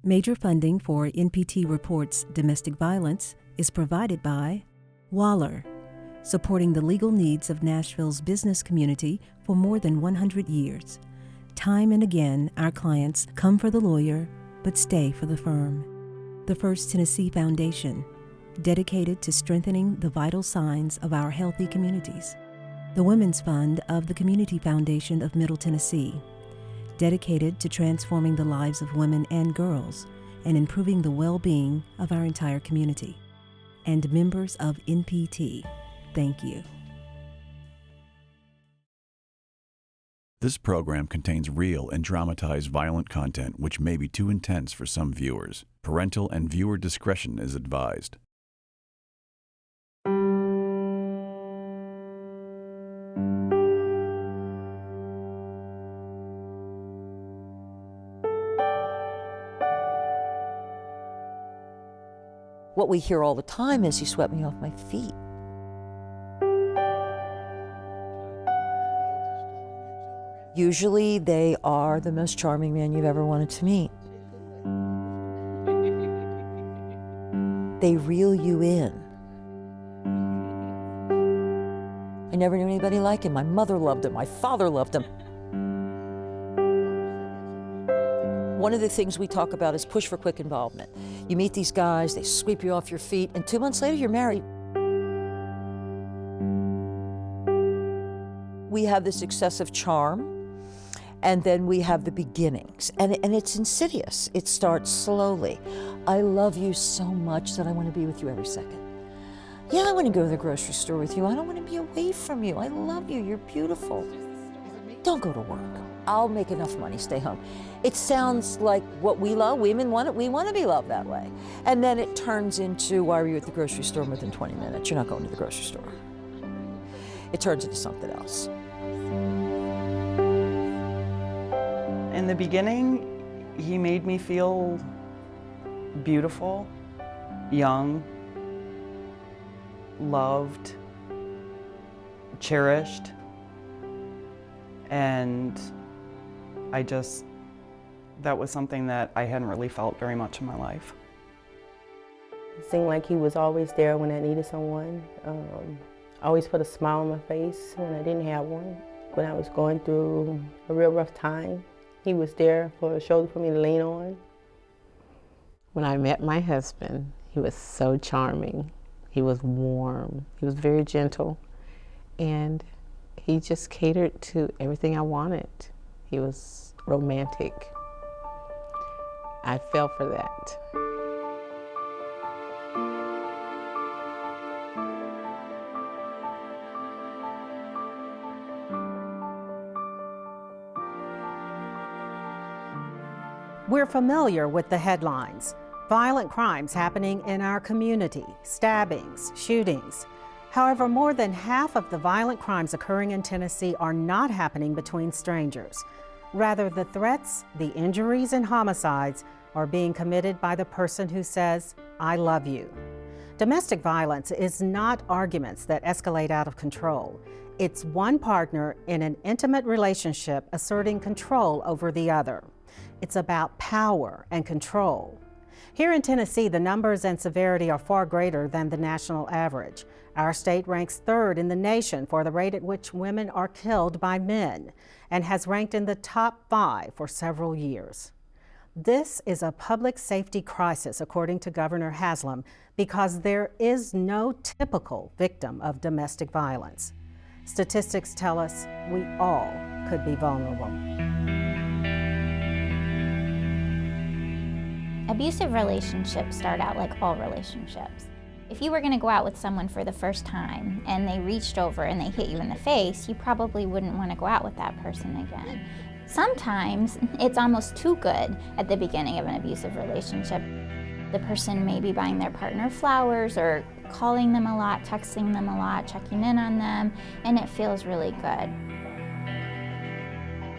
Major funding for NPT Reports Domestic Violence is provided by Waller, supporting the legal needs of Nashville's business community for more than 100 years. Time and again, our clients come for the lawyer, but stay for the firm. The First Tennessee Foundation, dedicated to strengthening the vital signs of our healthy communities. The Women's Fund of the Community Foundation of Middle Tennessee, dedicated to transforming the lives of women and girls and improving the well-being of our entire community. And members of NPT, thank you. This program contains real and dramatized violent content which may be too intense for some viewers. Parental and viewer discretion is advised. What we hear all the time is, "You swept me off my feet." Usually they are the most charming man you've ever wanted to meet. They reel you in. I never knew anybody like him. My mother loved him. My father loved him. One of the things we talk about is push for quick involvement. You meet these guys, they sweep you off your feet, and 2 months later you're married. We have this excessive charm, and then we have the beginnings, and it's insidious. It starts slowly. I love you so much that I want to be with you every second. Yeah, I want to go to the grocery store with you. I don't want to be away from you. I love you. You're beautiful. Don't go to work. I'll make enough money, stay home. It sounds like what we love. Women want it. We want to be loved that way. And then it turns into, why were you at the grocery store within 20 minutes? You're not going to the grocery store. It turns into something else. In the beginning, he made me feel beautiful, young, loved, cherished, and that was something that I hadn't really felt very much in my life. It seemed like he was always there when I needed someone. Always put a smile on my face when I didn't have one. When I was going through a real rough time, he was there for a shoulder for me to lean on. When I met my husband, he was so charming. He was warm. He was very gentle. And he just catered to everything I wanted. He was romantic. I fell for that. We're familiar with the headlines. Violent crimes happening in our community, stabbings, shootings. However, more than half of the violent crimes occurring in Tennessee are not happening between strangers. Rather, the threats, the injuries, and homicides are being committed by the person who says, "I love you." Domestic violence is not arguments that escalate out of control. It's one partner in an intimate relationship asserting control over the other. It's about power and control. Here in Tennessee, the numbers and severity are far greater than the national average. Our state ranks third in the nation for the rate at which women are killed by men and has ranked in the top 5 for several years. This is a public safety crisis, according to Governor Haslam, because there is no typical victim of domestic violence. Statistics tell us we all could be vulnerable. Abusive relationships start out like all relationships. If you were going to go out with someone for the first time and they reached over and they hit you in the face, you probably wouldn't want to go out with that person again. Sometimes it's almost too good at the beginning of an abusive relationship. The person may be buying their partner flowers or calling them a lot, texting them a lot, checking in on them, and it feels really good.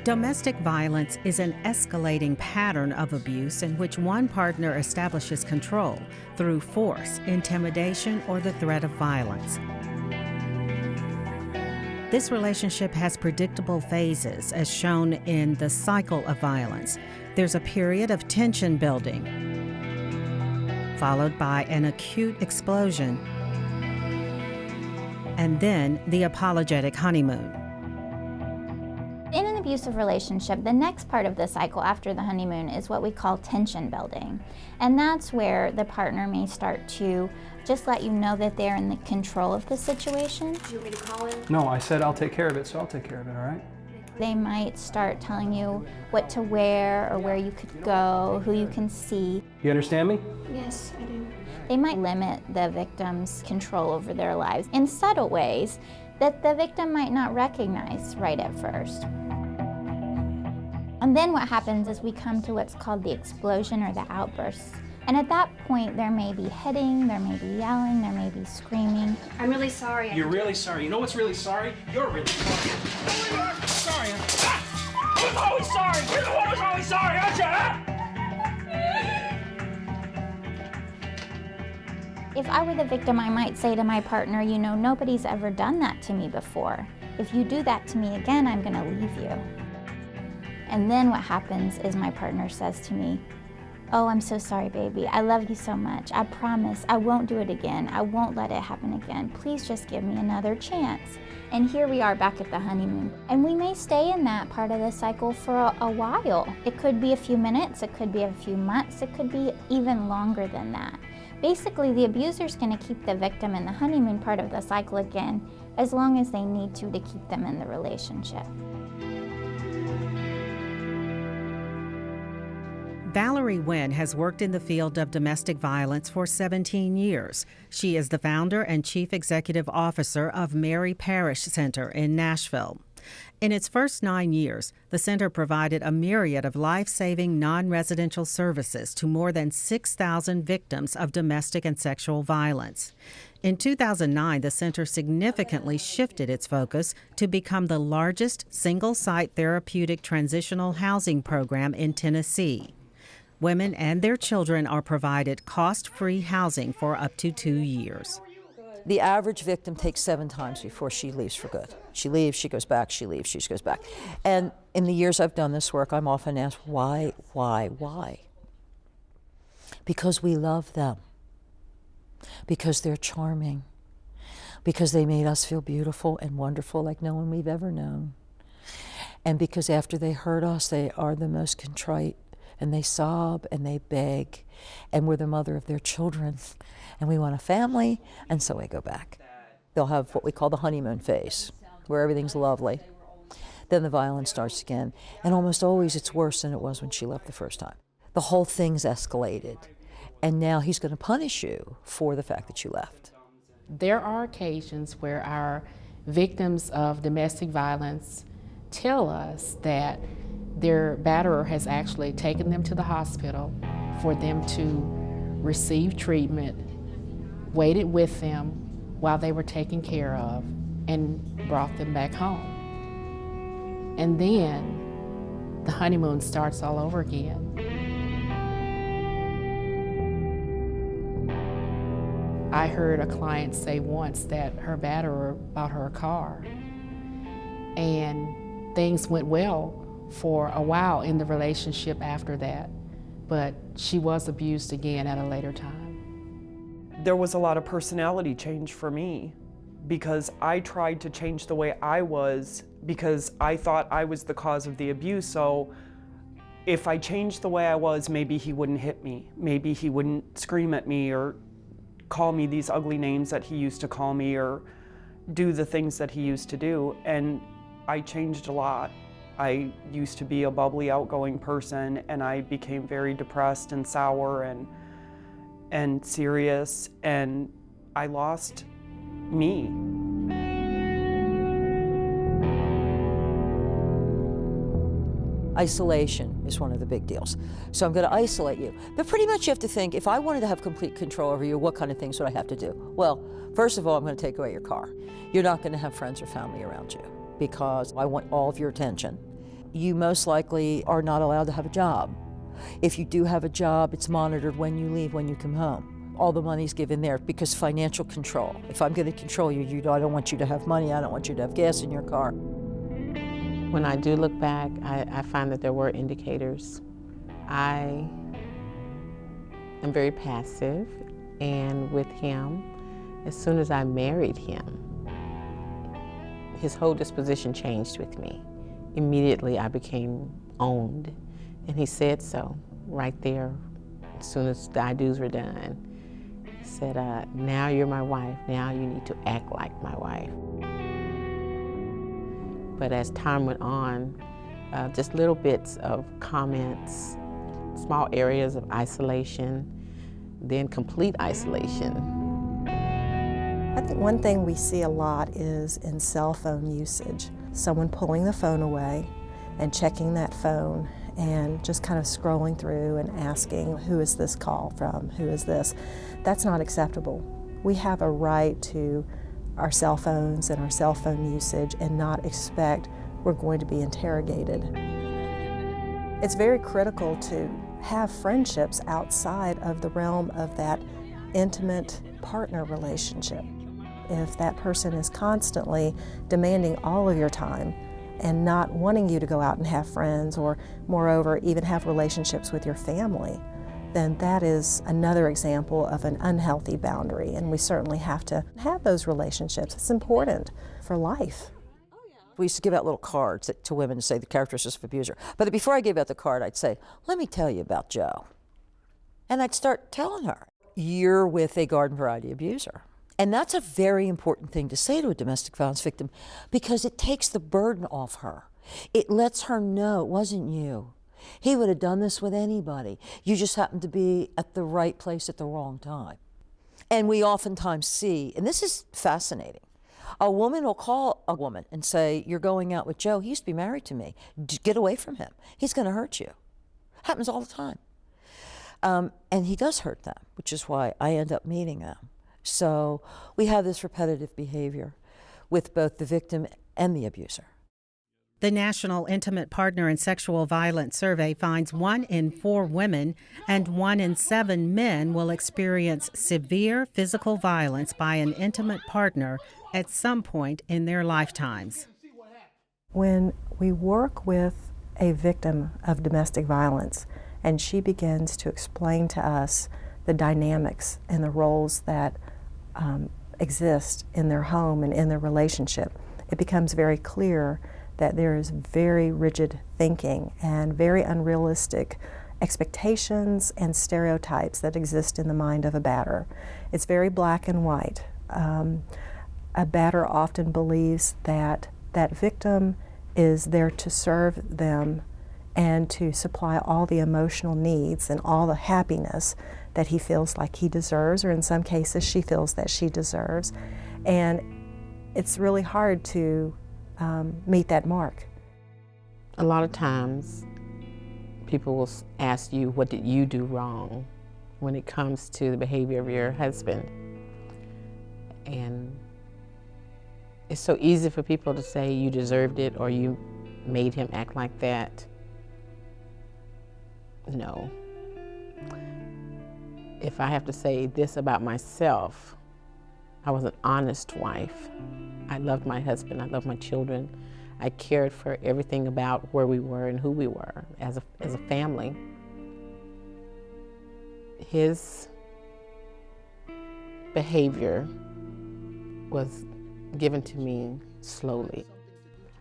Domestic violence is an escalating pattern of abuse in which one partner establishes control through force, intimidation, or the threat of violence. This relationship has predictable phases, as shown in the cycle of violence. There's a period of tension building, followed by an acute explosion, and then the apologetic honeymoon. In an abusive relationship, the next part of the cycle after the honeymoon is what we call tension building. And that's where the partner may start to just let you know that they're in the control of the situation. Do you want me to call him? No, I said I'll take care of it, so I'll take care of it, all right? They might start telling you what to wear or where you could go, who you can see. You understand me? Yes, I do. They might limit the victim's control over their lives in subtle ways that the victim might not recognize right at first. And then what happens is we come to what's called the explosion or the outbursts. And at that point, there may be hitting, there may be yelling, there may be screaming. I'm really sorry. You're really sorry. You know what's really sorry? You're really sorry. Sorry. Who's always sorry? You're the one who's always sorry, aren't you? Huh? If I were the victim, I might say to my partner, you know, nobody's ever done that to me before. If you do that to me again, I'm gonna leave you. And then what happens is my partner says to me, oh, I'm so sorry, baby. I love you so much. I promise I won't do it again. I won't let it happen again. Please just give me another chance. And here we are back at the honeymoon. And we may stay in that part of the cycle for a while. It could be a few minutes, it could be a few months, it could be even longer than that. Basically, the abuser's gonna keep the victim in the honeymoon part of the cycle again, as long as they need to keep them in the relationship. Valerie Wynn has worked in the field of domestic violence for 17 years. She is the founder and chief executive officer of Mary Parish Center in Nashville. In its first 9 years, the center provided a myriad of life-saving non-residential services to more than 6,000 victims of domestic and sexual violence. In 2009, the center significantly shifted its focus to become the largest single-site therapeutic transitional housing program in Tennessee. Women and their children are provided cost-free housing for up to 2 years. The average victim takes 7 times before she leaves for good. She leaves, she goes back, she leaves, she goes back. And in the years I've done this work, I'm often asked, why? Because we love them. Because they're charming. Because they made us feel beautiful and wonderful like no one we've ever known. And because after they hurt us, they are the most contrite. And they sob and they beg, and we're the mother of their children, and we want a family, and so they go back. They'll have what we call the honeymoon phase, where everything's lovely. Then the violence starts again, and almost always it's worse than it was when she left the first time. The whole thing's escalated, and now he's going to punish you for the fact that you left. There are occasions where our victims of domestic violence tell us that their batterer has actually taken them to the hospital for them to receive treatment, waited with them while they were taken care of, and brought them back home. And then the honeymoon starts all over again. I heard a client say once that her batterer bought her a car, and things went well for a while in the relationship after that, but she was abused again at a later time. There was a lot of personality change for me because I tried to change the way I was because I thought I was the cause of the abuse. So if I changed the way I was, maybe he wouldn't hit me. Maybe he wouldn't scream at me or call me these ugly names that he used to call me or do the things that he used to do. And I changed a lot. I used to be a bubbly, outgoing person, and I became very depressed and sour and serious, and I lost me. Isolation is one of the big deals. So I'm going to isolate you. But pretty much you have to think, if I wanted to have complete control over you, what kind of things would I have to do? Well, first of all, I'm going to take away your car. You're not going to have friends or family around you because I want all of your attention. You most likely are not allowed to have a job. If you do have a job, it's monitored when you leave, when you come home. All the money's given there because financial control. If I'm going to control you, I don't want you to have money, I don't want you to have gas in your car. When I do look back, I find that there were indicators I am very passive, and with him, as soon as I married him, his whole disposition changed with me. Immediately I became owned, and he said so right there as soon as the I-dos were done. He said, now you're my wife, now you need to act like my wife. But as time went on, just little bits of comments, small areas of isolation, then complete isolation. I think one thing we see a lot is in cell phone usage. Someone pulling the phone away and checking that phone and just kind of scrolling through and asking, who is this call from? Who is this? That's not acceptable. We have a right to our cell phones and our cell phone usage and not expect we're going to be interrogated. It's very critical to have friendships outside of the realm of that intimate partner relationship. If that person is constantly demanding all of your time and not wanting you to go out and have friends or, moreover, even have relationships with your family, then that is another example of an unhealthy boundary, and we certainly have to have those relationships. It's important for life. We used to give out little cards to women to say the characteristics of abuser. But before I gave out the card, I'd say, let me tell you about Joe. And I'd start telling her, you're with a garden variety abuser. And that's a very important thing to say to a domestic violence victim because it takes the burden off her. It lets her know it wasn't you. He would have done this with anybody. You just happened to be at the right place at the wrong time. And we oftentimes see, and this is fascinating, a woman will call a woman and say, you're going out with Joe. He used to be married to me. Get away from him. He's going to hurt you. Happens all the time. And he does hurt them, which is why I end up meeting them. So we have this repetitive behavior with both the victim and the abuser. The National Intimate Partner and Sexual Violence Survey finds 1 in 4 women and 1 in 7 men will experience severe physical violence by an intimate partner at some point in their lifetimes. When we work with a victim of domestic violence and she begins to explain to us the dynamics and the roles that exist in their home and in their relationship, it becomes very clear that there is very rigid thinking and very unrealistic expectations and stereotypes that exist in the mind of a batter. It's very black and white. A batter often believes that that victim is there to serve them and to supply all the emotional needs and all the happiness that he feels like he deserves, or in some cases she feels that she deserves. And it's really hard to meet that mark. A lot of times people will ask you, what did you do wrong when it comes to the behavior of your husband? And it's so easy for people to say you deserved it or you made him act like that. No. If I have to say this about myself, I was an honest wife. I loved my husband, I loved my children. I cared for everything about where we were and who we were as a family. His behavior was given to me slowly.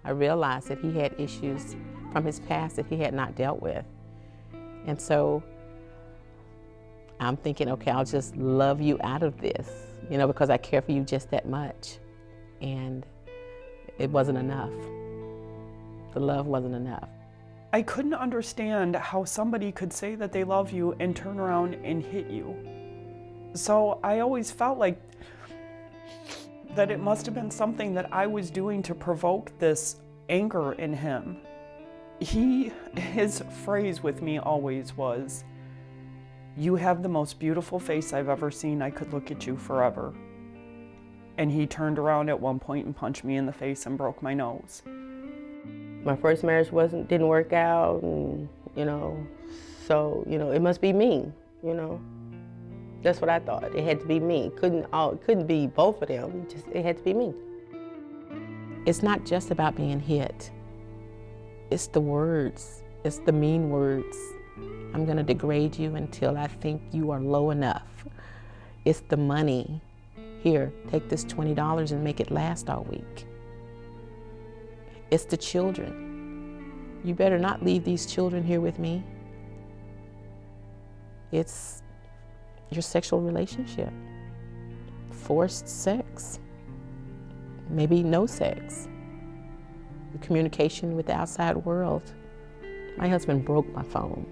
I realized that he had issues from his past that he had not dealt with. And so I'm thinking, okay, I'll just love you out of this, because I care for you just that much. And it wasn't enough. The love wasn't enough. I couldn't understand how somebody could say that they love you and turn around and hit you. So I always felt like that it must have been something that I was doing to provoke this anger in him. His phrase with me always was, "You have the most beautiful face I've ever seen. I could look at you forever." And he turned around at one point and punched me in the face and broke my nose. My first marriage didn't work out, and so it must be me. That's what I thought. It had to be me. It couldn't be both of them. It had to be me. It's not just about being hit. It's the words. It's the mean words I'm gonna degrade you until I think you are low enough. It's the money. Here, take this $20 and make it last all week. It's the children. You better not leave these children here with me. It's your sexual relationship, forced sex, maybe no sex, the communication with the outside world. My husband broke my phone.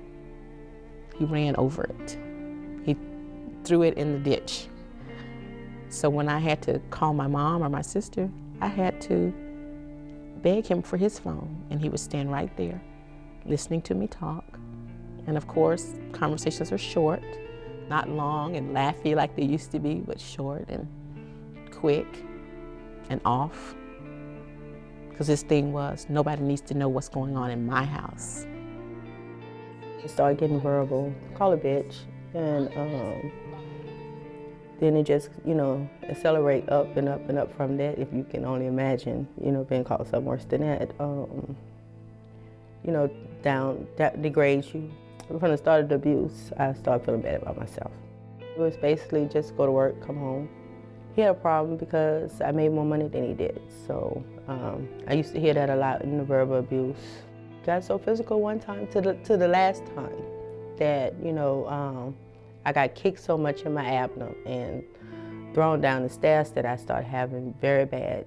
He ran over it. He threw it in the ditch. So when I had to call my mom or my sister, I had to beg him for his phone, and he would stand right there, listening to me talk. And of course, conversations are short, not long and laughy like they used to be, but short and quick and off. Because his thing was, nobody needs to know what's going on in my house. He started getting verbal, call a bitch, and then it just, accelerate up and up and up from that, if you can only imagine, being called something worse than that. That degrades you. From the start of the abuse, I started feeling bad about myself. It was basically just go to work, come home. He had a problem because I made more money than he did. So I used to hear that a lot in the verbal abuse. Got so physical one time to the last time that, I got kicked so much in my abdomen and thrown down the stairs that I started having very bad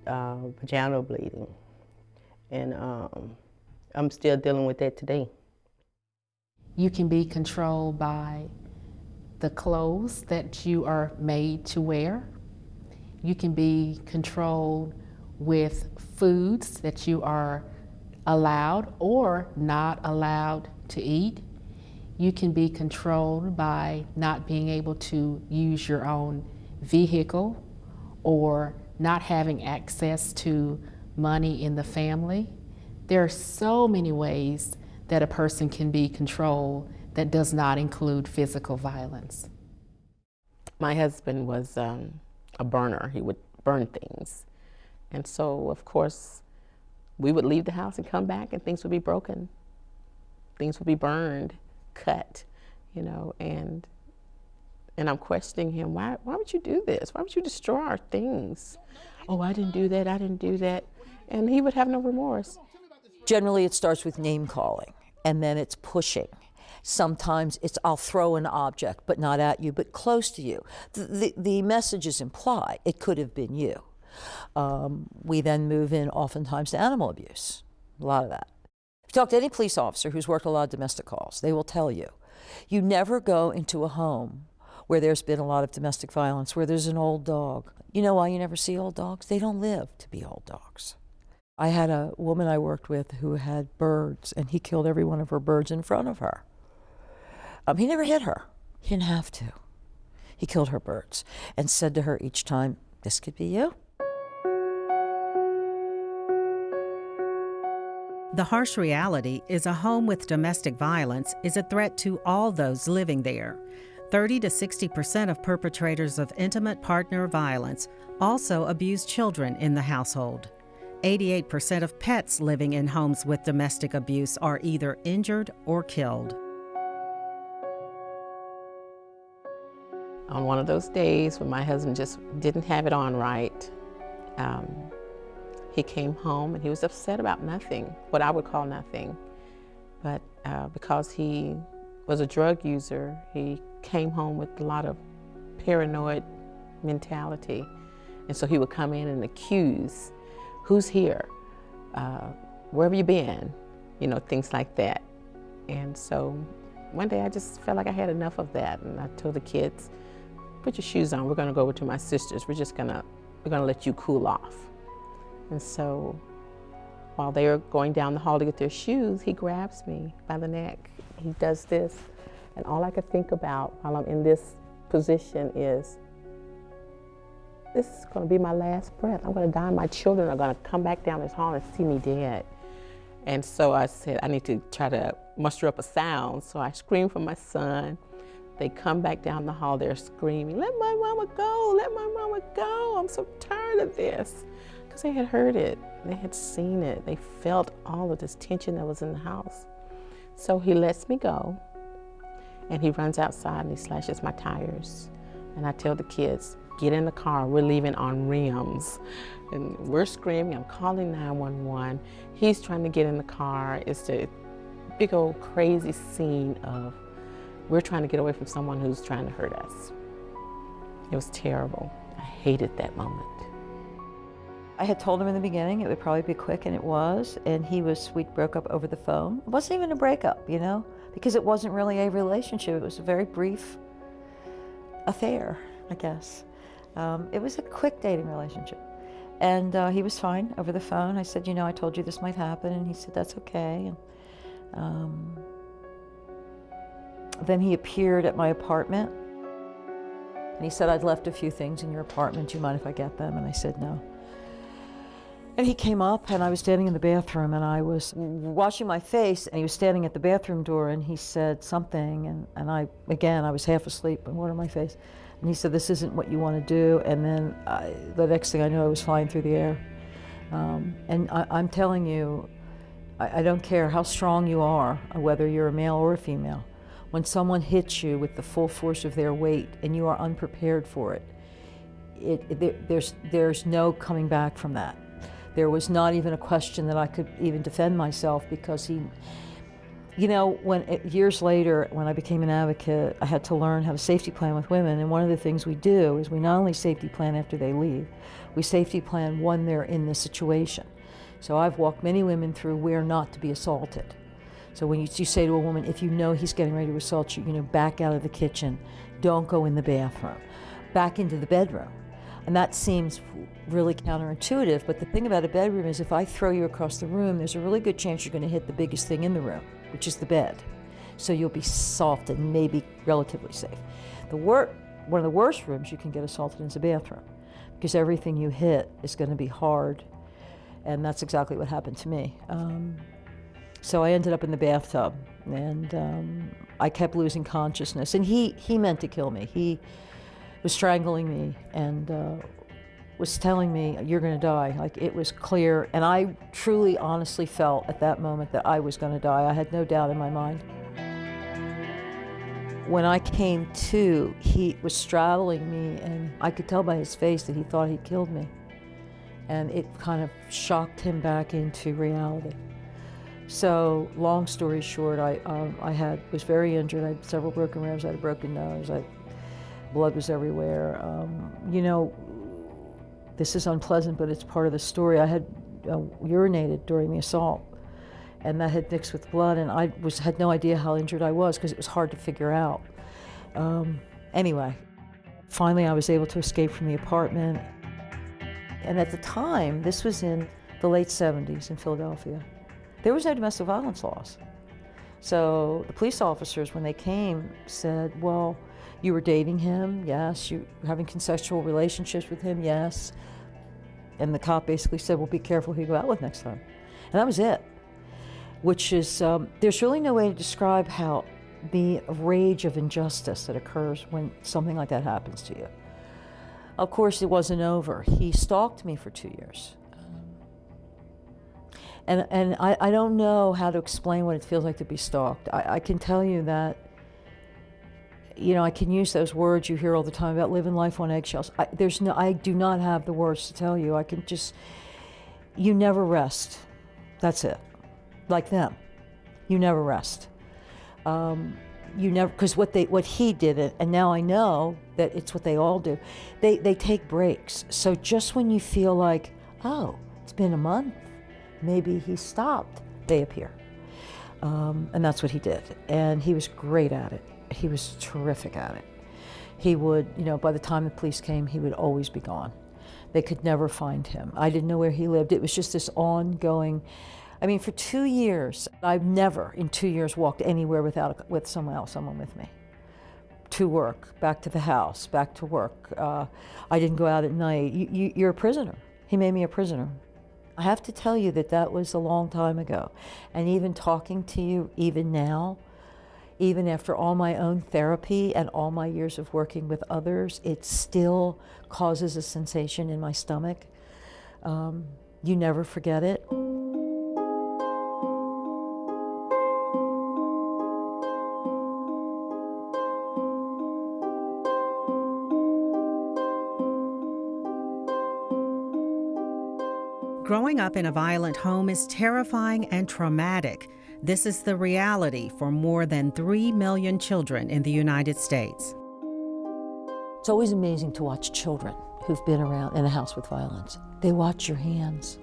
vaginal bleeding. And I'm still dealing with that today. You can be controlled by the clothes that you are made to wear. You can be controlled with foods that you are allowed or not allowed to eat. You can be controlled by not being able to use your own vehicle or not having access to money in the family. There are so many ways that a person can be controlled that does not include physical violence. My husband was a burner. He would burn things. And so, of course, we would leave the house and come back and things would be broken. Things would be burned, cut, and I'm questioning him, why would you do this? Why would you destroy our things? Oh, I didn't do that, I didn't do that. And he would have no remorse. Generally, it starts with name calling, and then it's pushing. Sometimes it's, I'll throw an object, but not at you, but close to you. The messages imply it could have been you. We then move in oftentimes to animal abuse, a lot of that. If you talk to any police officer who's worked a lot of domestic calls, they will tell you, you never go into a home where there's been a lot of domestic violence, where there's an old dog. You know why you never see old dogs? They don't live to be old dogs. I had a woman I worked with who had birds, and he killed every one of her birds in front of her. He never hit her. He didn't have to. He killed her birds and said to her each time, this could be you. The harsh reality is a home with domestic violence is a threat to all those living there. 30 to 60% of perpetrators of intimate partner violence also abuse children in the household. 88% of pets living in homes with domestic abuse are either injured or killed. On one of those days when my husband just didn't have it on right, he came home and he was upset about nothing, what I would call nothing. But because he was a drug user, he came home with a lot of paranoid mentality. And so he would come in and accuse, who's here? Where have you been? Things like that. And so one day I just felt like I had enough of that, and I told the kids, put your shoes on, we're gonna go over to my sister's, we're gonna let you cool off. And so while they were going down the hall to get their shoes, he grabs me by the neck. He does this, and all I could think about while I'm in this position is, this is gonna be my last breath. I'm gonna die, and my children are gonna come back down this hall and see me dead. And so I said, I need to try to muster up a sound. So I screamed for my son. They come back down the hall, they're screaming, let my mama go, let my mama go. I'm so tired of this. Because they had heard it, they had seen it, they felt all of this tension that was in the house. So he lets me go, and he runs outside and he slashes my tires. And I tell the kids, get in the car, we're leaving on rims. And we're screaming, I'm calling 911. He's trying to get in the car. It's a big old crazy scene of we're trying to get away from someone who's trying to hurt us. It was terrible. I hated that moment. I had told him in the beginning it would probably be quick, and it was, and we broke up over the phone. It wasn't even a breakup, you know, because it wasn't really a relationship. It was a very brief affair, I guess. It was a quick dating relationship. And he was fine over the phone. I said, you know, I told you this might happen, and he said, that's okay. And then he appeared at my apartment, and he said, I'd left a few things in your apartment. Do you mind if I get them? And I said, no. And he came up, and I was standing in the bathroom, and I was washing my face, and he was standing at the bathroom door, and he said something, and I was half asleep and water my face. And he said, this isn't what you want to do. And then the next thing I knew, I was flying through the air. And I'm telling you, I don't care how strong you are, whether you're a male or a female, when someone hits you with the full force of their weight and you are unprepared for it, there's no coming back from that. There was not even a question that I could even defend myself, because he, you know, years later, when I became an advocate, I had to learn how to safety plan with women. And one of the things we do is we not only safety plan after they leave, we safety plan when they're in the situation. So I've walked many women through where not to be assaulted. So when you say to a woman, if you know he's getting ready to assault you, you know, back out of the kitchen, don't go in the bathroom, back into the bedroom. And that seems really counterintuitive, but the thing about a bedroom is if I throw you across the room, there's a really good chance you're going to hit the biggest thing in the room, which is the bed. So you'll be soft and maybe relatively safe. One of the worst rooms you can get assaulted in is a bathroom, because everything you hit is going to be hard, and that's exactly what happened to me. So I ended up in the bathtub, and I kept losing consciousness, and he meant to kill me. He was strangling me and was telling me, you're going to die. Like, it was clear, and I truly, honestly felt at that moment that I was going to die. I had no doubt in my mind. When I came to, he was straddling me, and I could tell by his face that he thought he'd killed me. And it kind of shocked him back into reality. So, long story short, I was very injured. I had several broken ribs. I had a broken nose. Blood was everywhere. You know, this is unpleasant, but it's part of the story. I had urinated during the assault, and that had mixed with blood, and I had no idea how injured I was, because it was hard to figure out. Anyway, finally I was able to escape from the apartment. And at the time, this was in the late 70s in Philadelphia, there was no domestic violence laws. So the police officers, when they came, said, well, you were dating him, yes. You were having consensual relationships with him, yes. And the cop basically said, well, be careful who you go out with next time. And that was it. Which is, there's really no way to describe how the rage of injustice that occurs when something like that happens to you. Of course, it wasn't over. He stalked me for 2 years. And I don't know how to explain what it feels like to be stalked. I can tell you that, you know, I can use those words you hear all the time about living life on eggshells. I do not have the words to tell you. I can just, you never rest. That's it. Like them. You never rest. You never, because what he did, and now I know that it's what they all do, they take breaks. So just when you feel like, oh, it's been a month, maybe he stopped, they appear. And that's what he did. And he was great at it. He was terrific at it. He would, you know, by the time the police came, he would always be gone. They could never find him. I didn't know where he lived. It was just this ongoing, I mean, for 2 years, I've never in 2 years walked anywhere with someone with me. To work, back to the house, back to work. I didn't go out at night. You're a prisoner. He made me a prisoner. I have to tell you that was a long time ago. And even talking to you, even now, even after all my own therapy and all my years of working with others, it still causes a sensation in my stomach. You never forget it. Growing up in a violent home is terrifying and traumatic. This is the reality for more than 3 million children in the United States. It's always amazing to watch children who've been around in a house with violence. They watch your hands.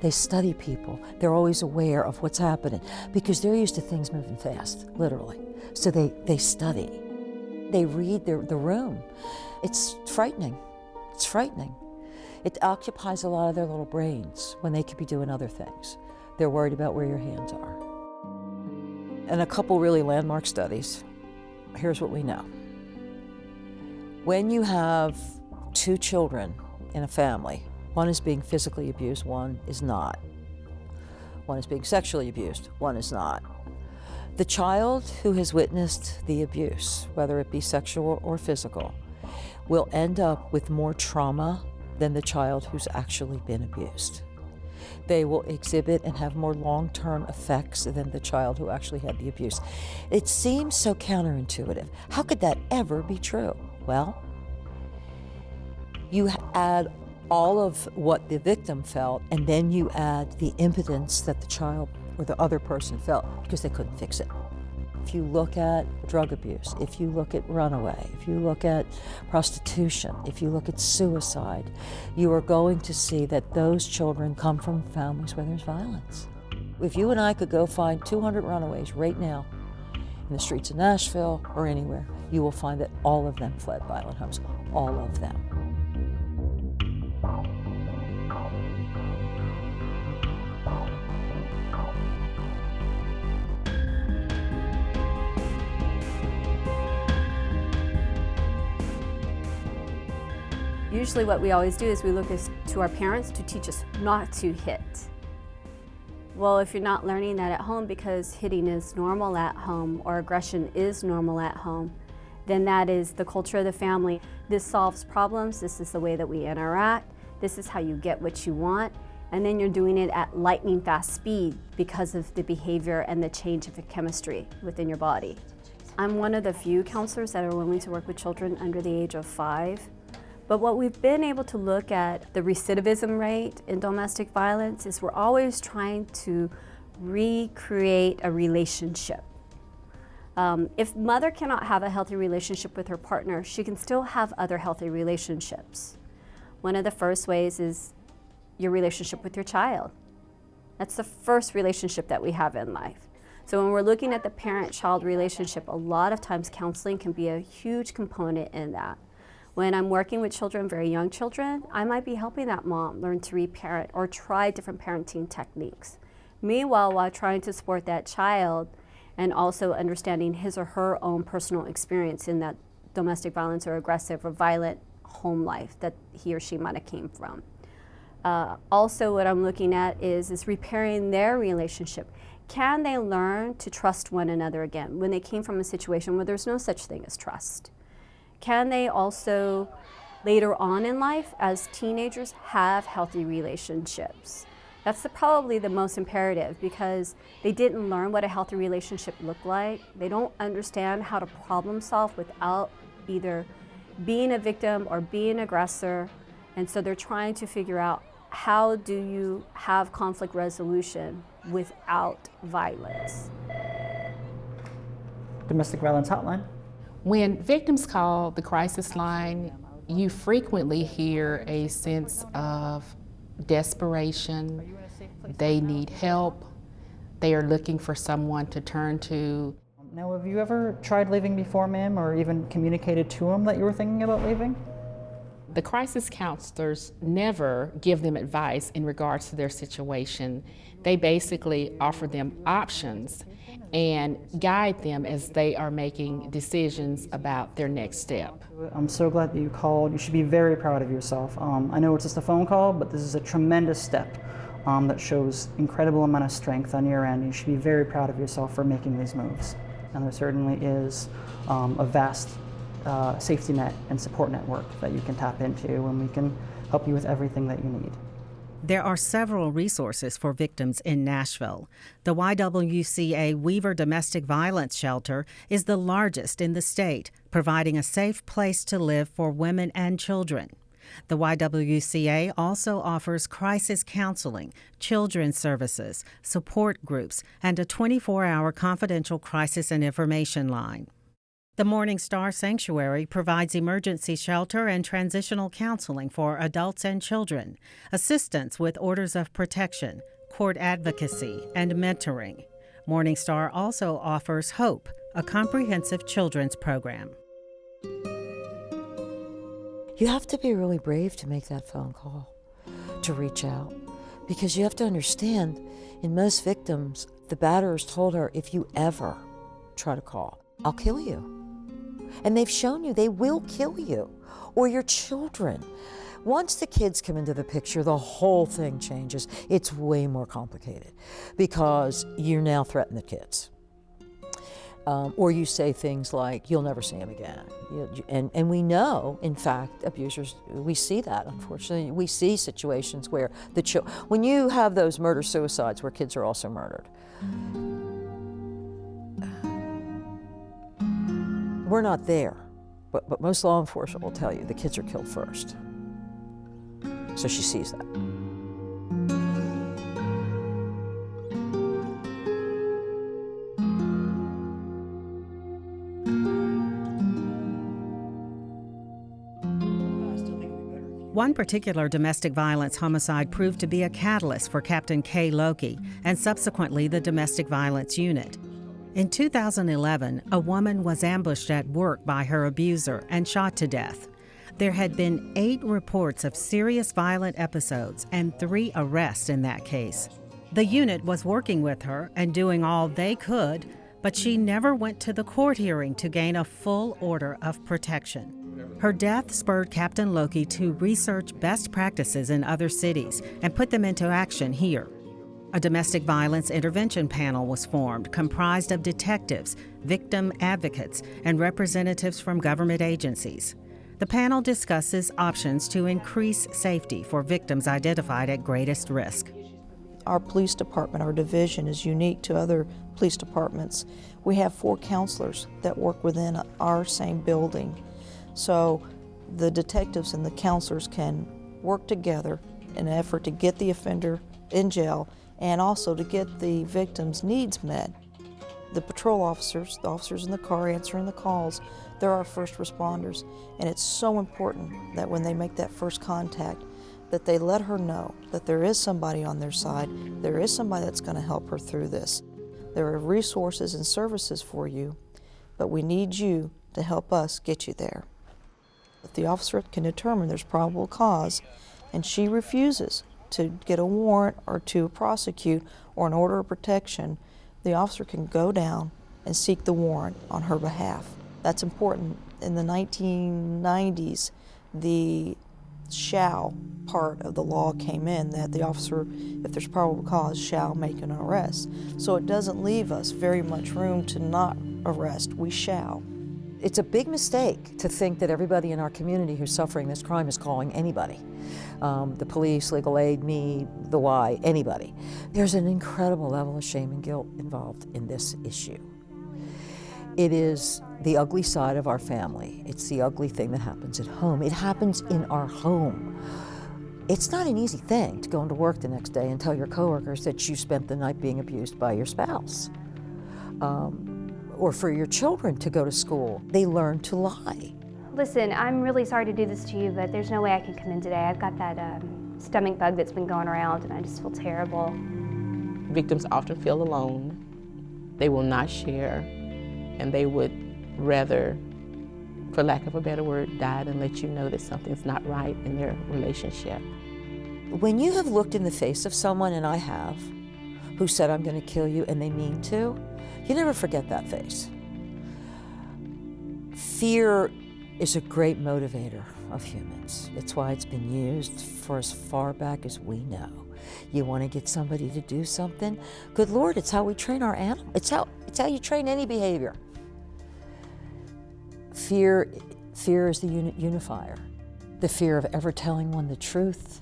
They study people. They're always aware of what's happening because they're used to things moving fast, literally. So they study. They read the room. It's frightening. It's frightening. It occupies a lot of their little brains when they could be doing other things. They're worried about where your hands are. And a couple really landmark studies, here's what we know. When you have 2 children in a family, one is being physically abused, one is not. One is being sexually abused, one is not. The child who has witnessed the abuse, whether it be sexual or physical, will end up with more trauma than the child who's actually been abused. They will exhibit and have more long-term effects than the child who actually had the abuse. It seems so counterintuitive. How could that ever be true? Well, you add all of what the victim felt, and then you add the impotence that the child or the other person felt because they couldn't fix it. If you look at drug abuse, if you look at runaway, if you look at prostitution, if you look at suicide, you are going to see that those children come from families where there's violence. If you and I could go find 200 runaways right now in the streets of Nashville or anywhere, you will find that all of them fled violent homes, all of them. Usually what we always do is we look to our parents to teach us not to hit. Well, if you're not learning that at home because hitting is normal at home or aggression is normal at home, then that is the culture of the family. This solves problems, this is the way that we interact, this is how you get what you want, and then you're doing it at lightning fast speed because of the behavior and the change of the chemistry within your body. I'm one of the few counselors that are willing to work with children under the age of 5. But what we've been able to look at, the recidivism rate in domestic violence, is we're always trying to recreate a relationship. If mother cannot have a healthy relationship with her partner, she can still have other healthy relationships. One of the first ways is your relationship with your child. That's the first relationship that we have in life. So when we're looking at the parent-child relationship, a lot of times counseling can be a huge component in that. When I'm working with children, very young children, I might be helping that mom learn to reparent or try different parenting techniques. Meanwhile, while trying to support that child and also understanding his or her own personal experience in that domestic violence or aggressive or violent home life that he or she might have came from. Also what I'm looking at is repairing their relationship. Can they learn to trust one another again when they came from a situation where there's no such thing as trust? Can they also, later on in life, as teenagers, have healthy relationships? That's probably the most imperative because they didn't learn what a healthy relationship looked like. They don't understand how to problem solve without either being a victim or being an aggressor. And so they're trying to figure out how do you have conflict resolution without violence. Domestic violence hotline. When victims call the crisis line, you frequently hear a sense of desperation. They need help. They are looking for someone to turn to. Now, have you ever tried leaving before, ma'am, or even communicated to them that you were thinking about leaving? The crisis counselors never give them advice in regards to their situation. They basically offer them options and guide them as they are making decisions about their next step. I'm so glad that you called. You should be very proud of yourself. I know it's just a phone call, but this is a tremendous step that shows incredible amount of strength on your end. You should be very proud of yourself for making these moves. And there certainly is a vast safety net and support network that you can tap into, and we can help you with everything that you need. There are several resources for victims in Nashville. The YWCA Weaver Domestic Violence Shelter is the largest in the state, providing a safe place to live for women and children. The YWCA also offers crisis counseling, children's services, support groups, and a 24-hour confidential crisis and information line. The Morning Star Sanctuary provides emergency shelter and transitional counseling for adults and children, assistance with orders of protection, court advocacy, and mentoring. Morning Star also offers HOPE, a comprehensive children's program. You have to be really brave to make that phone call, to reach out, because you have to understand, in most victims, the batterers told her, if you ever try to call, I'll kill you. And they've shown you they will kill you or your children. Once the kids come into the picture, the whole thing changes. It's way more complicated because you now threaten the kids. Or you say things like, you'll never see him again. And we know, in fact, abusers, we see that, unfortunately. We see situations where when you have those murder-suicides where kids are also murdered, we're not there, but most law enforcement will tell you the kids are killed first. So she sees that. One particular domestic violence homicide proved to be a catalyst for Captain Kay Loki and subsequently the domestic violence unit. In 2011, a woman was ambushed at work by her abuser and shot to death. There had been 8 reports of serious violent episodes and 3 arrests in that case. The unit was working with her and doing all they could, but she never went to the court hearing to gain a full order of protection. Her death spurred Captain Loki to research best practices in other cities and put them into action here. A domestic violence intervention panel was formed, comprised of detectives, victim advocates, and representatives from government agencies. The panel discusses options to increase safety for victims identified at greatest risk. Our police department, our division, is unique to other police departments. We have 4 counselors that work within our same building. So the detectives and the counselors can work together in an effort to get the offender in jail and also to get the victim's needs met. The patrol officers, the officers in the car answering the calls, they're our first responders. And it's so important that when they make that first contact, that they let her know that there is somebody on their side, there is somebody that's going to help her through this. There are resources and services for you, but we need you to help us get you there. If the officer can determine there's probable cause and she refuses to get a warrant or to prosecute or an order of protection, the officer can go down and seek the warrant on her behalf. That's important. In the 1990s, the shall part of the law came in, that the officer, if there's probable cause, shall make an arrest. So it doesn't leave us very much room to not arrest. We shall. It's a big mistake to think that everybody in our community who's suffering this crime is calling anybody. The police, legal aid, me, the Y, anybody. There's an incredible level of shame and guilt involved in this issue. It is the ugly side of our family. It's the ugly thing that happens at home. It happens in our home. It's not an easy thing to go into work the next day and tell your coworkers that you spent the night being abused by your spouse. Or for your children to go to school. They learn to lie. Listen, I'm really sorry to do this to you, but there's no way I can come in today. I've got that stomach bug that's been going around and I just feel terrible. Victims often feel alone. They will not share, and they would rather, for lack of a better word, die than let you know that something's not right in their relationship. When you have looked in the face of someone, and I have, who said, I'm going to kill you, and they mean to, you never forget that face. Fear is a great motivator of humans. It's why it's been used for as far back as we know. You want to get somebody to do something? Good Lord, it's how we train our animals. It's how you train any behavior. Fear is the unifier. The fear of ever telling one the truth,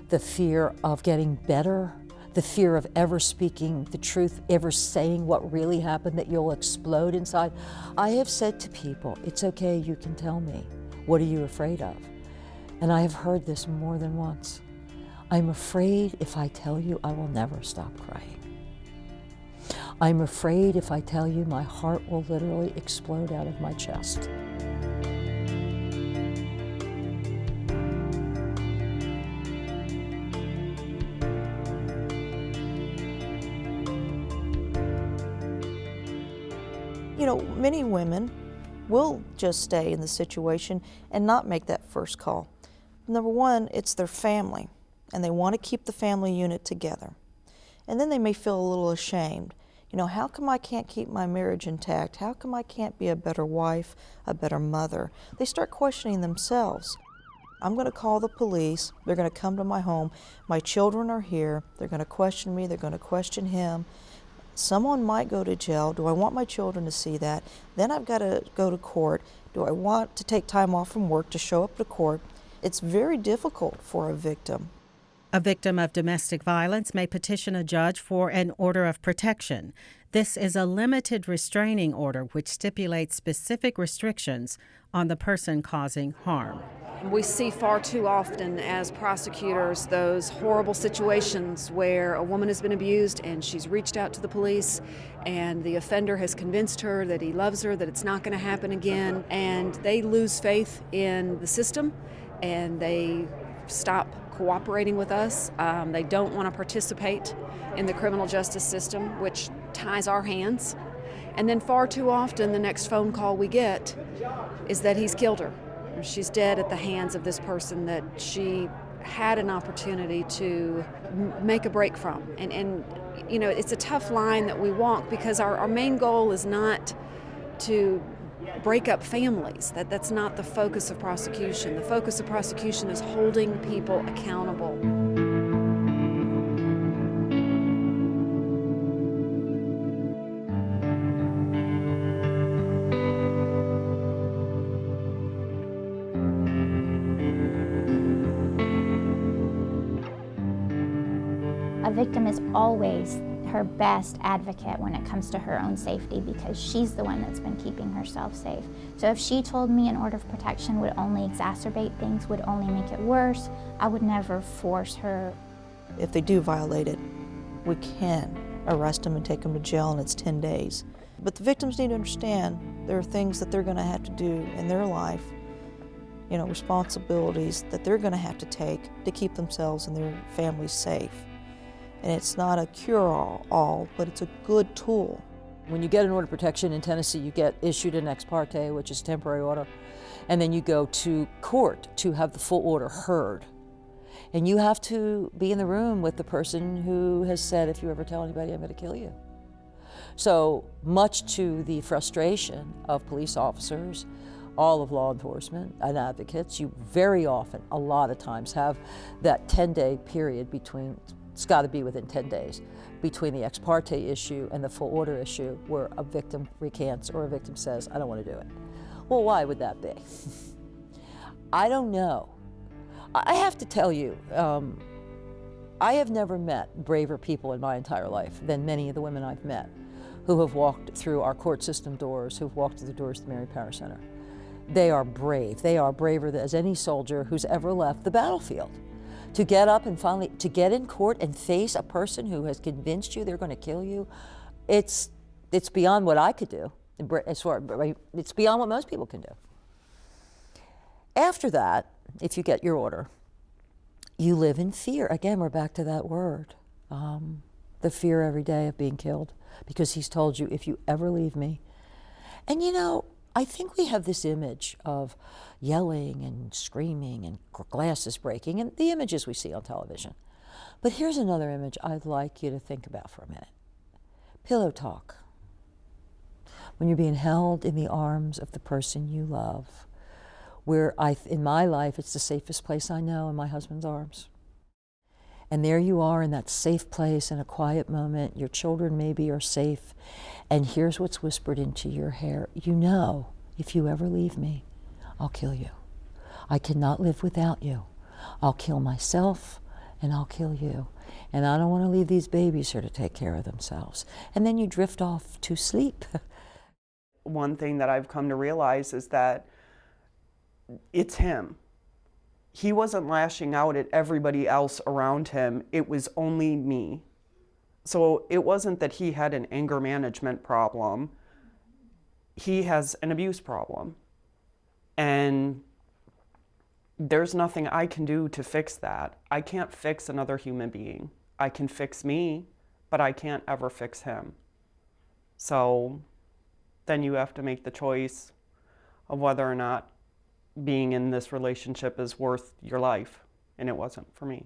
the fear of getting better, the fear of ever speaking the truth, ever saying what really happened, that you'll explode inside. I have said to people, it's okay, you can tell me. What are you afraid of? And I have heard this more than once. I'm afraid if I tell you, I will never stop crying. I'm afraid if I tell you, my heart will literally explode out of my chest. You know, many women will just stay in the situation and not make that first call. Number one, it's their family, and they want to keep the family unit together. And then they may feel a little ashamed. You know, how come I can't keep my marriage intact? How come I can't be a better wife, a better mother? They start questioning themselves. I'm going to call the police. They're going to come to my home. My children are here. They're going to question me. They're going to question him. Someone might go to jail. Do I want my children to see that? Then I've got to go to court. Do I want to take time off from work to show up to court? It's very difficult for a victim. A victim of domestic violence may petition a judge for an order of protection. This is a limited restraining order which stipulates specific restrictions on the person causing harm. We see far too often as prosecutors those horrible situations where a woman has been abused and she's reached out to the police and the offender has convinced her that he loves her, that it's not going to happen again, and they lose faith in the system and they stop cooperating with us. They don't want to participate in the criminal justice system, which ties our hands. And then far too often the next phone call we get is that he's killed her. She's dead at the hands of this person that she had an opportunity to make a break from. And you know, it's a tough line that we walk because our main goal is not to break up families. That's not the focus of prosecution. The focus of prosecution is holding people accountable. A victim is always her best advocate when it comes to her own safety because she's the one that's been keeping herself safe. So if she told me an order of protection would only exacerbate things, would only make it worse, I would never force her. If they do violate it, we can arrest them and take them to jail, and it's 10 days. But the victims need to understand there are things that they're going to have to do in their life, you know, responsibilities that they're going to have to take to keep themselves and their families safe. And it's not a cure-all, but it's a good tool. When you get an order of protection in Tennessee, you get issued an ex parte, which is a temporary order, and then you go to court to have the full order heard. And you have to be in the room with the person who has said, if you ever tell anybody, I'm going to kill you. So much to the frustration of police officers, all of law enforcement and advocates, you very often, a lot of times, have that 10-day period between, it's got to be within 10 days, between the ex parte issue and the full order issue where a victim recants or a victim says, I don't want to do it. Well, why would that be? I don't know. I have to tell you, I have never met braver people in my entire life than many of the women I've met who have walked through our court system doors, who've walked through the doors of the Mary Power Center. They are brave. They are braver than as any soldier who's ever left the battlefield. To get up and finally, to get in court and face a person who has convinced you they're going to kill you, it's beyond what I could do. It's beyond what most people can do. After that, if you get your order, you live in fear. Again, we're back to that word. The fear every day of being killed, because he's told you, if you ever leave me. And you know, I think we have this image of yelling and screaming and glasses breaking and the images we see on television. But here's another image I'd like you to think about for a minute. Pillow talk. When you're being held in the arms of the person you love, where in my life, it's the safest place I know, in my husband's arms. And there you are in that safe place in a quiet moment. Your children maybe are safe. And here's what's whispered into your hair. You know, if you ever leave me, I'll kill you. I cannot live without you. I'll kill myself and I'll kill you. And I don't want to leave these babies here to take care of themselves. And then you drift off to sleep. One thing that I've come to realize is that it's him. he wasn't lashing out at everybody else around him. It was only me. So it wasn't that he had an anger management problem. He has an abuse problem. And there's nothing I can do to fix that. I can't fix another human being. I can fix me, but I can't ever fix him. So then you have to make the choice of whether or not being in this relationship is worth your life, and it wasn't for me.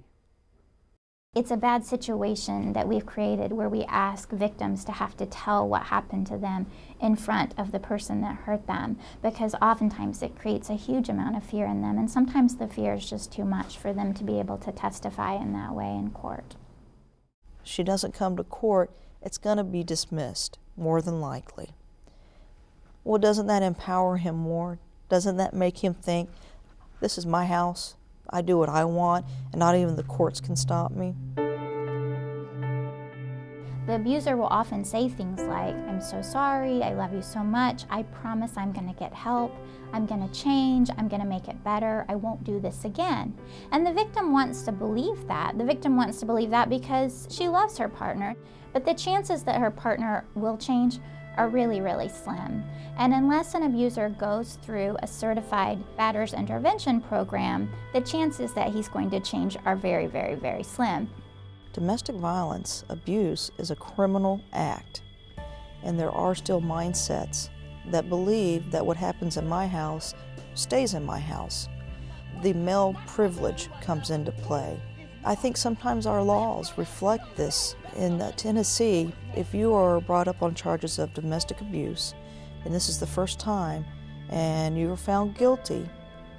It's a bad situation that we've created where we ask victims to have to tell what happened to them in front of the person that hurt them, because oftentimes it creates a huge amount of fear in them, and sometimes the fear is just too much for them to be able to testify in that way in court. She doesn't come to court, it's going to be dismissed, more than likely. Well, doesn't that empower him more? Doesn't that make him think, this is my house, I do what I want, and not even the courts can stop me? The abuser will often say things like, I'm so sorry, I love you so much, I promise I'm going to get help, I'm going to change, I'm going to make it better, I won't do this again. And the victim wants to believe that. The victim wants to believe that because she loves her partner, but the chances that her partner will change are really, really slim. And unless an abuser goes through a certified batterers intervention program, the chances that he's going to change are very, very, very slim. Domestic violence, abuse, is a criminal act, and there are still mindsets that believe that what happens in my house stays in my house. The male privilege comes into play. I think sometimes our laws reflect this. In Tennessee, if you are brought up on charges of domestic abuse, and this is the first time, and you are found guilty,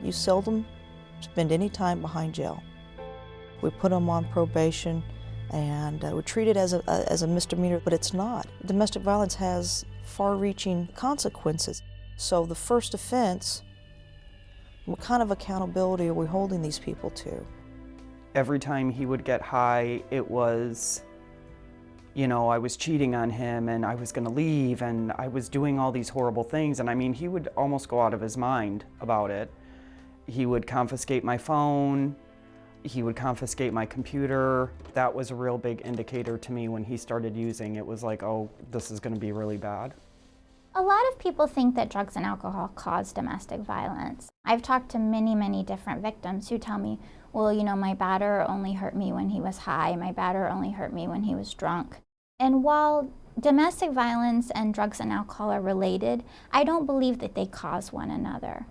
you seldom spend any time behind jail. We put them on probation, and we treat it as a misdemeanor, but it's not. Domestic violence has far-reaching consequences. So the first offense, what kind of accountability are we holding these people to? Every time he would get high, it was, you know, I was cheating on him and I was gonna leave and I was doing all these horrible things. And I mean, he would almost go out of his mind about it. He would confiscate my phone. He would confiscate my computer. That was a real big indicator to me when he started using. It was like, oh, this is gonna be really bad. A lot of people think that drugs and alcohol cause domestic violence. I've talked to many, many different victims who tell me, well, you know, my batterer only hurt me when he was high. My batterer only hurt me when he was drunk. And while domestic violence and drugs and alcohol are related, I don't believe that they cause one another.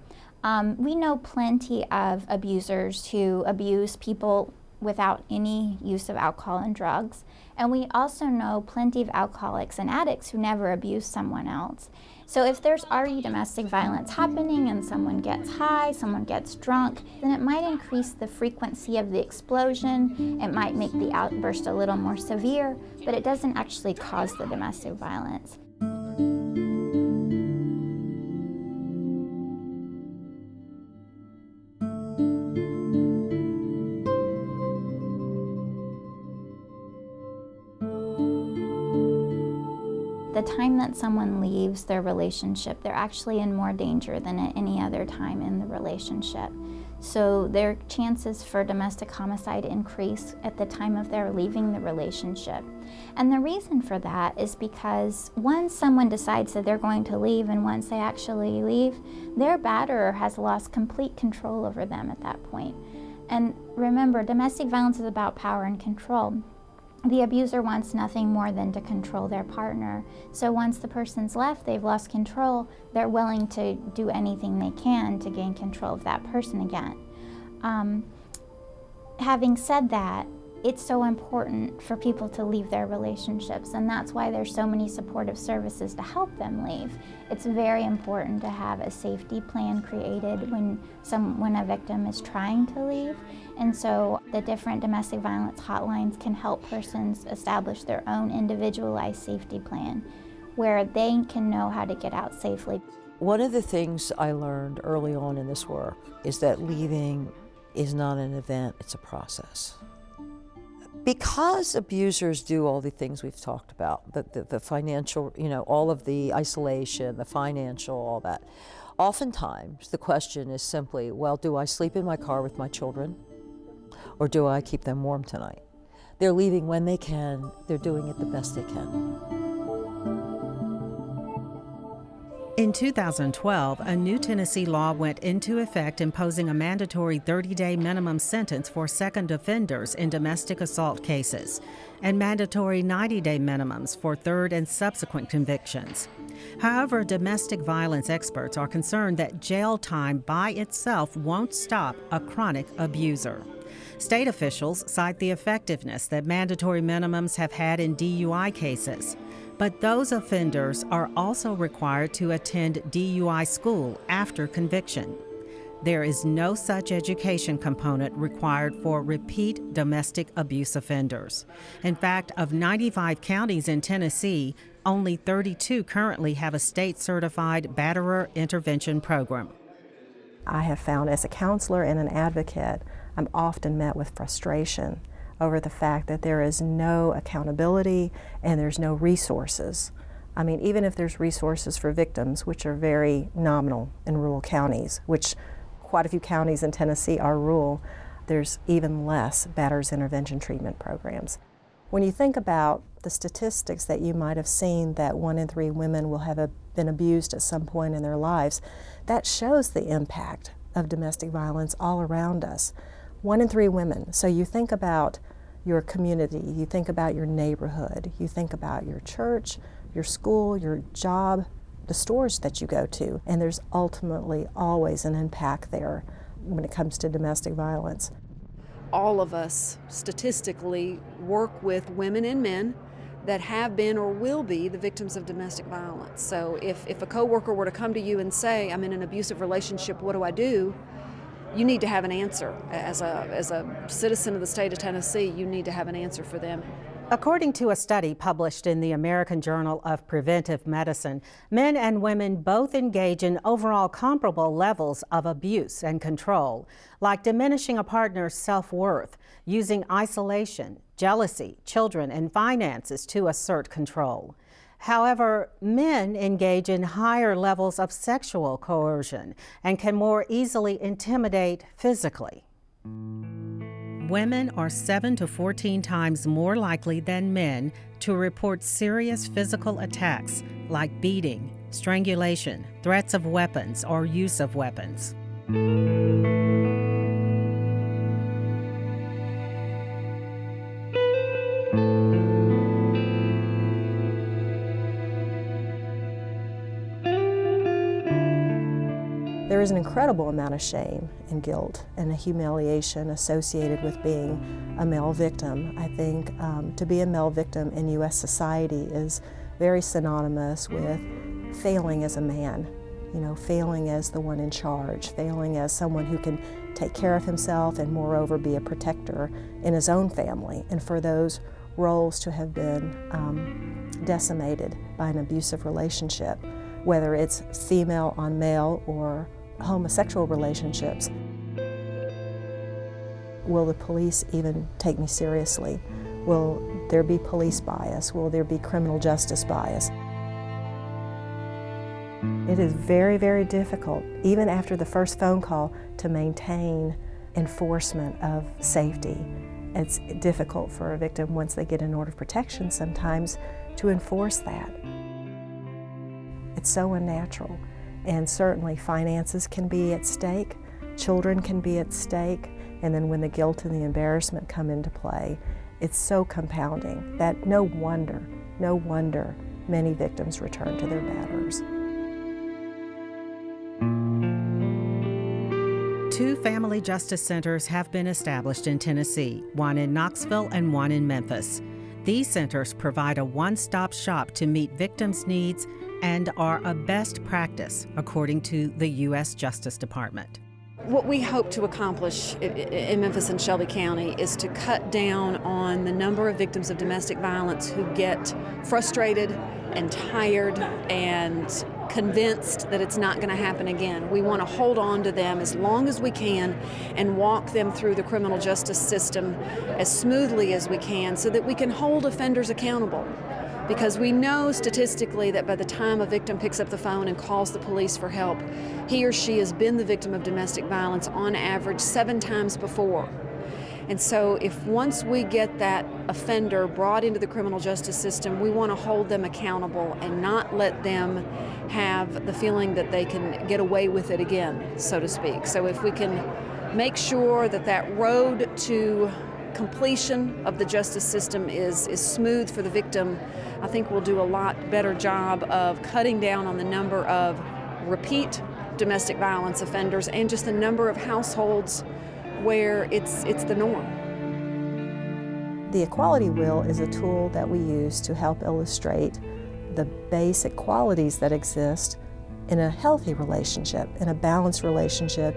We know plenty of abusers who abuse people without any use of alcohol and drugs. And we also know plenty of alcoholics and addicts who never abuse someone else. So if there's already domestic violence happening and someone gets high, someone gets drunk, then it might increase the frequency of the explosion. It might make the outburst a little more severe, but it doesn't actually cause the domestic violence. The time that someone leaves their relationship, they're actually in more danger than at any other time in the relationship. So their chances for domestic homicide increase at the time of their leaving the relationship. And the reason for that is because once someone decides that they're going to leave and once they actually leave, their batterer has lost complete control over them at that point. And remember, domestic violence is about power and control. The abuser wants nothing more than to control their partner. So once the person's left, they've lost control, they're willing to do anything they can to gain control of that person again. Having said that, it's so important for people to leave their relationships, and that's why there's so many supportive services to help them leave. It's very important to have a safety plan created when a victim is trying to leave. And so the different domestic violence hotlines can help persons establish their own individualized safety plan where they can know how to get out safely. One of the things I learned early on in this work is that leaving is not an event, it's a process. Because abusers do all the things we've talked about, the financial, all of the isolation, the financial, all that, oftentimes the question is simply, well, do I sleep in my car with my children, or do I keep them warm tonight? They're leaving when they can, they're doing it the best they can. In 2012, a new Tennessee law went into effect imposing a mandatory 30-day minimum sentence for second offenders in domestic assault cases and mandatory 90-day minimums for third and subsequent convictions. However, domestic violence experts are concerned that jail time by itself won't stop a chronic abuser. State officials cite the effectiveness that mandatory minimums have had in DUI cases. But those offenders are also required to attend DUI school after conviction. There is no such education component required for repeat domestic abuse offenders. In fact, of 95 counties in Tennessee, only 32 currently have a state-certified batterer intervention program. I have found as a counselor and an advocate, I'm often met with frustration over the fact that there is no accountability and there's no resources. I mean, even if there's resources for victims, which are very nominal in rural counties, which quite a few counties in Tennessee are rural, there's even less batterers intervention treatment programs. When you think about the statistics that you might have seen that 1 in 3 women will have been abused at some point in their lives, that shows the impact of domestic violence all around us. 1 in 3 women. So you think about your community, you think about your neighborhood, you think about your church, your school, your job, the stores that you go to, and there's ultimately always an impact there when it comes to domestic violence. All of us statistically work with women and men that have been or will be the victims of domestic violence. So if a coworker were to come to you and say, I'm in an abusive relationship, what do I do? You need to have an answer. As a citizen of the state of Tennessee, you need to have an answer for them. According to a study published in the American Journal of Preventive Medicine, men and women both engage in overall comparable levels of abuse and control, like diminishing a partner's self-worth, using isolation, jealousy, children, and finances to assert control. However, men engage in higher levels of sexual coercion and can more easily intimidate physically. Women are 7 to 14 times more likely than men to report serious physical attacks like beating, strangulation, threats of weapons, or use of weapons. There is an incredible amount of shame and guilt and humiliation associated with being a male victim. I think to be a male victim in U.S. society is very synonymous with failing as a man, failing as the one in charge, failing as someone who can take care of himself and moreover be a protector in his own family. And for those roles to have been decimated by an abusive relationship, whether it's female on male or homosexual relationships. Will the police even take me seriously? Will there be police bias? Will there be criminal justice bias? It is very, very difficult, even after the first phone call, to maintain enforcement of safety. It's difficult for a victim, once they get an order of protection sometimes, to enforce that. It's so unnatural. And certainly finances can be at stake, children can be at stake, and then when the guilt and the embarrassment come into play, it's so compounding that no wonder many victims return to their batterers. 2 family justice centers have been established in Tennessee, one in Knoxville and one in Memphis. These centers provide a one-stop shop to meet victims' needs and are a best practice, according to the U.S. Justice Department. What we hope to accomplish in Memphis and Shelby County is to cut down on the number of victims of domestic violence who get frustrated and tired and convinced that it's not going to happen again. We want to hold on to them as long as we can and walk them through the criminal justice system as smoothly as we can so that we can hold offenders accountable. Because we know statistically that by the time a victim picks up the phone and calls the police for help, he or she has been the victim of domestic violence on average 7 times before. And so if once we get that offender brought into the criminal justice system, we want to hold them accountable and not let them have the feeling that they can get away with it again, so to speak. So if we can make sure that that road to completion of the justice system is smooth for the victim, I think we'll do a lot better job of cutting down on the number of repeat domestic violence offenders and just the number of households where it's the norm. The equality wheel is a tool that we use to help illustrate the basic qualities that exist in a healthy relationship, in a balanced relationship.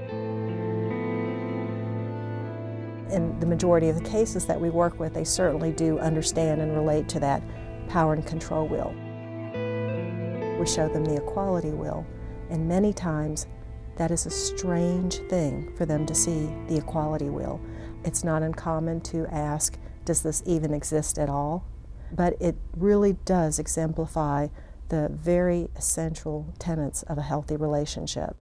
In the majority of the cases that we work with, they certainly do understand and relate to that power and control wheel. We show them the equality wheel, and many times that is a strange thing for them to see the equality wheel. It's not uncommon to ask, does this even exist at all? But it really does exemplify the very essential tenets of a healthy relationship.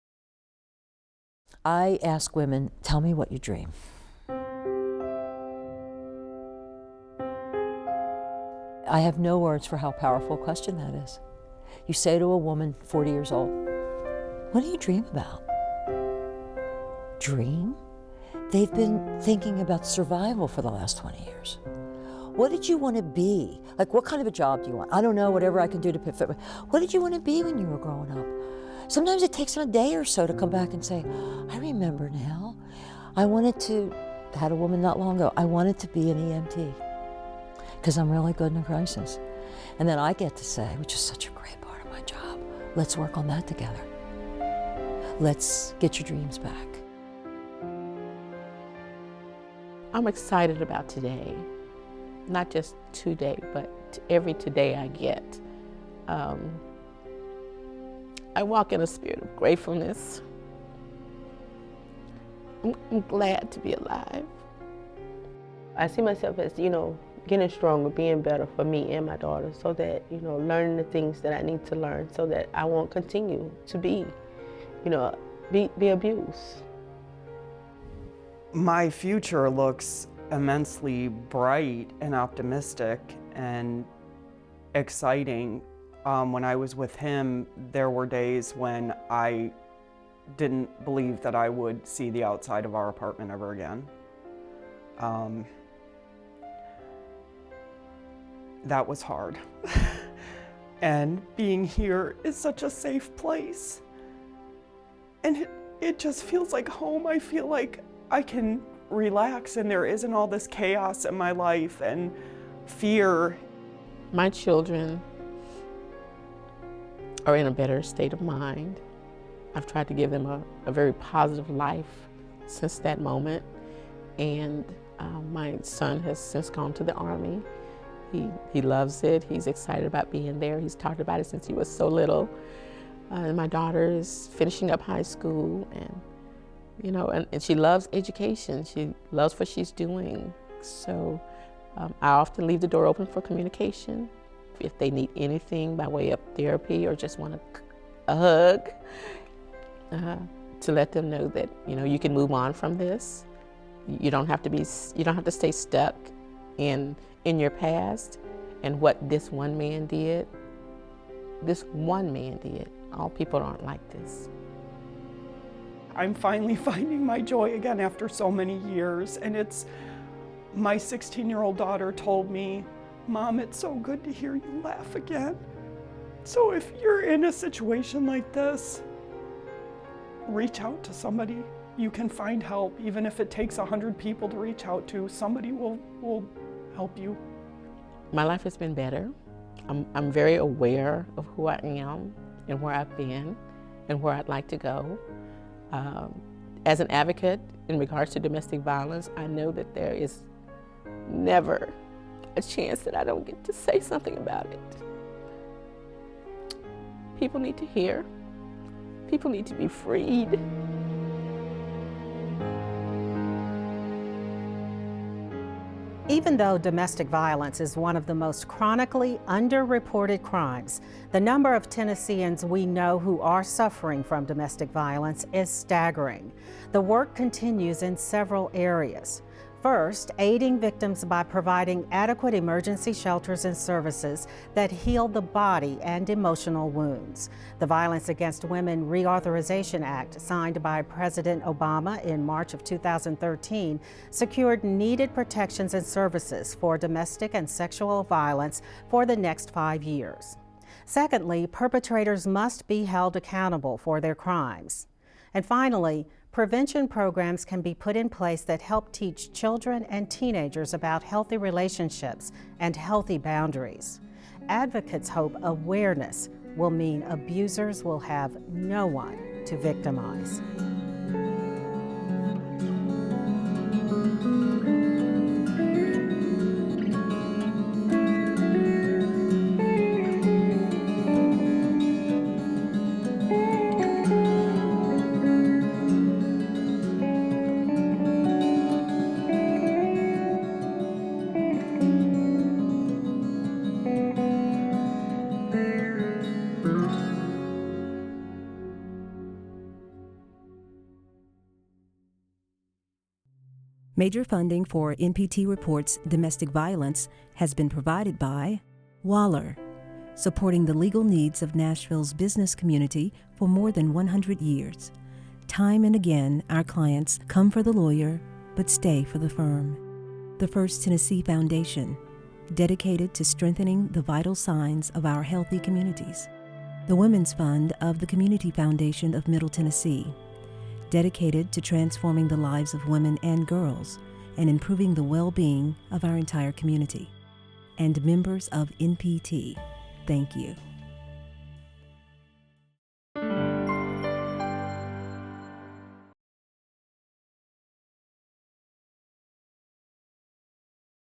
I ask women, tell me what you dream. I have no words for how powerful a question that is. You say to a woman 40 years old, what do you dream about? Dream? They've been thinking about survival for the last 20 years. What did you want to be? Like, what kind of a job do you want? I don't know, whatever I can do to fit. What did you want to be when you were growing up? Sometimes it takes them a day or so to come back and say, I remember now. I had a woman not long ago, I wanted to be an EMT because I'm really good in a crisis. And then I get to say, which is such a great part of my job, let's work on that together. Let's get your dreams back. I'm excited about today. Not just today, but every today I get. I walk in a spirit of gratefulness. I'm glad to be alive. I see myself as, getting stronger, being better for me and my daughter so that, learning the things that I need to learn so that I won't continue to be abused. My future looks immensely bright and optimistic and exciting. When I was with him, there were days when I didn't believe that I would see the outside of our apartment ever again. That was hard. And being here is such a safe place. And it just feels like home. I feel like I can relax and there isn't all this chaos in my life and fear. My children are in a better state of mind. I've tried to give them a very positive life since that moment. And my son has since gone to the Army. He loves it. He's excited about being there. He's talked about it since he was so little. And my daughter is finishing up high school, and and she loves education. She loves what she's doing. So I often leave the door open for communication. If they need anything by way of therapy or just want a hug, to let them know that you can move on from this. You don't have to stay stuck in your past and what this one man did. This one man did. All people aren't like this. I'm finally finding my joy again after so many years, and it's my 16-year-old daughter told me, Mom, it's so good to hear you laugh again. So if you're in a situation like this, reach out to somebody. You can find help. Even if it takes 100 people to reach out to, somebody will help you. My life has been better. I'm very aware of who I am and where I've been and where I'd like to go. As an advocate in regards to domestic violence, I know that there is never a chance that I don't get to say something about it. People need to hear. People need to be freed. Even though domestic violence is one of the most chronically underreported crimes, the number of Tennesseans we know who are suffering from domestic violence is staggering. The work continues in several areas. First, aiding victims by providing adequate emergency shelters and services that heal the body and emotional wounds. The Violence Against Women Reauthorization Act, signed by President Obama in March of 2013, secured needed protections and services for domestic and sexual violence for the next 5 years. Secondly, perpetrators must be held accountable for their crimes. And finally, prevention programs can be put in place that help teach children and teenagers about healthy relationships and healthy boundaries. Advocates hope awareness will mean abusers will have no one to victimize. Major funding for NPT Reports Domestic Violence has been provided by Waller, supporting the legal needs of Nashville's business community for more than 100 years. Time and again, our clients come for the lawyer, but stay for the firm. The First Tennessee Foundation, dedicated to strengthening the vital signs of our healthy communities. The Women's Fund of the Community Foundation of Middle Tennessee, dedicated to transforming the lives of women and girls and improving the well-being of our entire community. And members of NPT, thank you.